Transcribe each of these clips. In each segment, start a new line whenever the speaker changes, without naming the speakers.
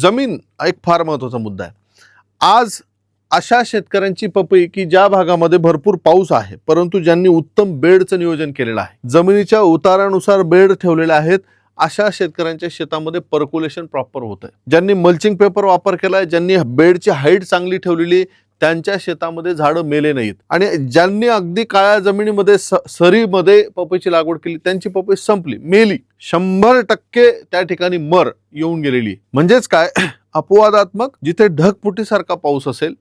जमीन एक फार महत्त्वाचा मुद्दा आहे. आज अशा शेतकऱ्यांची पपई की ज्या भागामध्ये भरपूर पाऊस आहे, परंतु ज्यांनी उत्तम बेडचं नियोजन केलेलं आहे, जमिनीच्या उतारानुसार बेड ठेवलेले आहेत, अशा शेतकऱ्यांच्या शेतामध्ये पर्क्युलेशन प्रॉपर होत आहे. ज्यांनी मल्चिंग पेपर वापर केलाय, ज्यांनी बेडची हाईट चांगली ठेवलेली, त्यांच्या शेतामध्ये झाडं मेले नाहीत. आणि ज्यांनी अगदी काळ्या जमिनीमध्ये सरीमध्ये पपईची लागवड केली, त्यांची पपई संपली, मेली. 100% त्या ठिकाणी मर येऊन गेलेली. म्हणजेच काय, अपवादात्मक जिथे ढगफुटीसारखा पाऊस असेल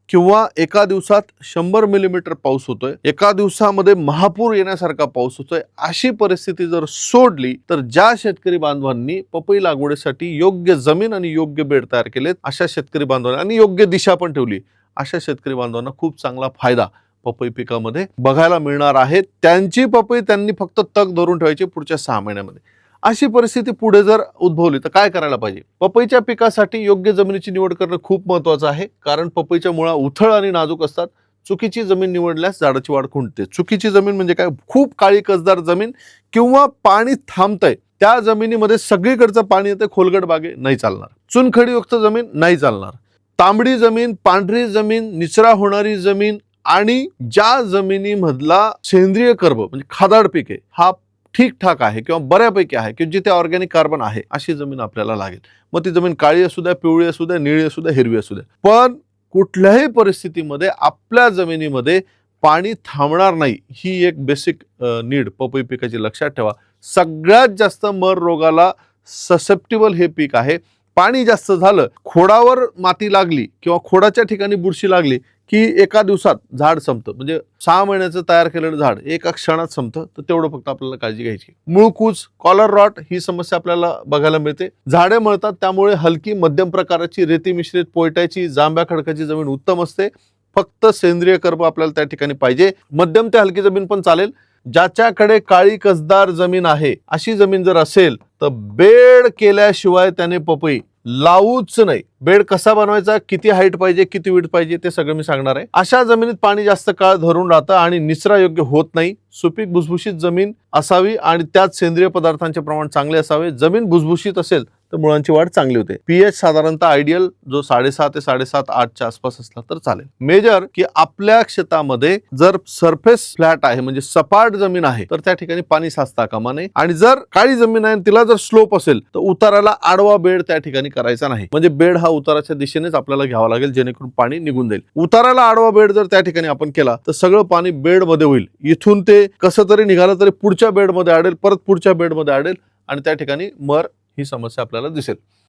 किंवा एका दिवसात 100 मिलीमीटर पाऊस होतोय, एका दिवसामध्ये महापूर येण्यासारखा पाऊस होतोय, अशी परिस्थिती जर सोडली तर ज्या शेतकरी बांधवांनी पपई लागवडीसाठी योग्य जमीन आणि योग्य बेड तयार केलेत, अशा शेतकरी बांधवांनी आणि योग्य दिशा पण ठेवली, अशा शेतकरी बांधवांना खूप चांगला फायदा पपई पिकामध्ये बघायला मिळणार आहे. त्यांची पपई त्यांनी फक्त तग धरून ठेवायची पुढच्या 6 महिन्यामध्ये. अशी परिस्थिती पुढे जर उद्भवली तर काय करायला पाहिजे? पपईच्या पिकासाठी योग्य जमिनीची निवड करणं खूप महत्त्वाचं आहे, कारण पपईच्या मुळा उथळ आणि नाजूक असतात. चुकीची जमीन निवडल्यास झाडाची वाढ खुंटते. चुकीची जमीन म्हणजे काय? खूप काळी कसदार जमीन किंवा पाणी थांबतंय त्या जमिनीमध्ये सगळीकडचं पाणी येतं, खोलगट बागे नाही चालणार. चुनखडीयुक्त जमीन नाही चालणार. तांबडी जमीन, पांढरी जमीन, निचरा होणारी जमीन आणि ज्या जमिनीमधला सेंद्रिय कर्ब म्हणजे खादाड पीक आहे, हा ठीकठाक आहे किंवा बऱ्यापैकी आहे किंवा जिथे ऑर्गॅनिक कार्बन आहे, अशी जमीन आपल्याला लागेल. मग ती जमीन काळी असू द्या, पिवळी असू द्या, निळी असू द्या, हिरवी असू द्या, पण कुठल्याही परिस्थितीमध्ये आपल्या जमिनीमध्ये पाणी थांबणार नाही, ही एक बेसिक नीड पपई पिकाची लक्षात ठेवा. सगळ्यात जास्त मर रोगाला ससेप्टेबल हे पीक आहे. पाणी जास्त झालं, खोडावर माती लागली किंवा खोडाच्या ठिकाणी बुरशी लागली की एका दिवसात झाड संपतं. म्हणजे 6 महिन्याचं तयार केलेलं झाड एका क्षणात संपतं. तर तेवढं फक्त आपल्याला काळजी घ्यायची. मुळकूच, कॉलर रॉट ही समस्या आपल्याला बघायला मिळते. झाडे मळतात, त्यामुळे हलकी मध्यम प्रकाराची रेती मिश्रित पोयटाची जांभ्या खडकाची जमीन उत्तम असते. फक्त सेंद्रिय कर्ब आपल्याला त्या ठिकाणी पाहिजे. मध्यम ते हलकी जमीन पण चालेल. ज्याच्याकडे काळी कसदार जमीन आहे, अशी जमीन जर असेल तर बेड केल्याशिवाय त्याने पपई लावूच नाही. बेड कसा बनवायचा, किती हाईट पाहिजे, किती विड्थ पाहिजे, ते सगळं मी सांगणार आहे. अशा जमिनीत पाणी जास्त काळ धरून राहतं आणि निचरा योग्य होत नाही. सुपीक भुसभुशीत जमीन असावी आणि त्यात सेंद्रिय पदार्थांचे प्रमाण चांगले असावे. जमीन भुसभुशीत असेल तर मुळांची वाढ चांगली होते. पीएच साधारणतः आयडियल जो 6.5 ते 7.5-8 च्या आसपास असला तर चालेल. मेजर की आपल्या शेतामध्ये जर सरफेस फ्लॅट आहे म्हणजे सपाट जमीन आहे तर त्या ठिकाणी पाणी साचता कामा नये. आणि जर काळी जमीन आहे तिला जर स्लोप असेल तर उताराला आडवा बेड त्या ठिकाणी करायचा नाही. म्हणजे बेड हा उताराच्या दिशेनेच आपल्याला घ्यावा लागेल, जेणेकरून पाणी निघून जाईल. उताराला आडवा बेड जर त्या ठिकाणी आपण केला तर सगळं पाणी बेड मध्ये होईल. इथून ते कसं तरी निघालं तरी पुढच्या बेड मध्ये अडेल, परत पुढच्या बेड मध्ये अडेल आणि त्या ठिकाणी मर ही समस्या आपल्याला दिसेल.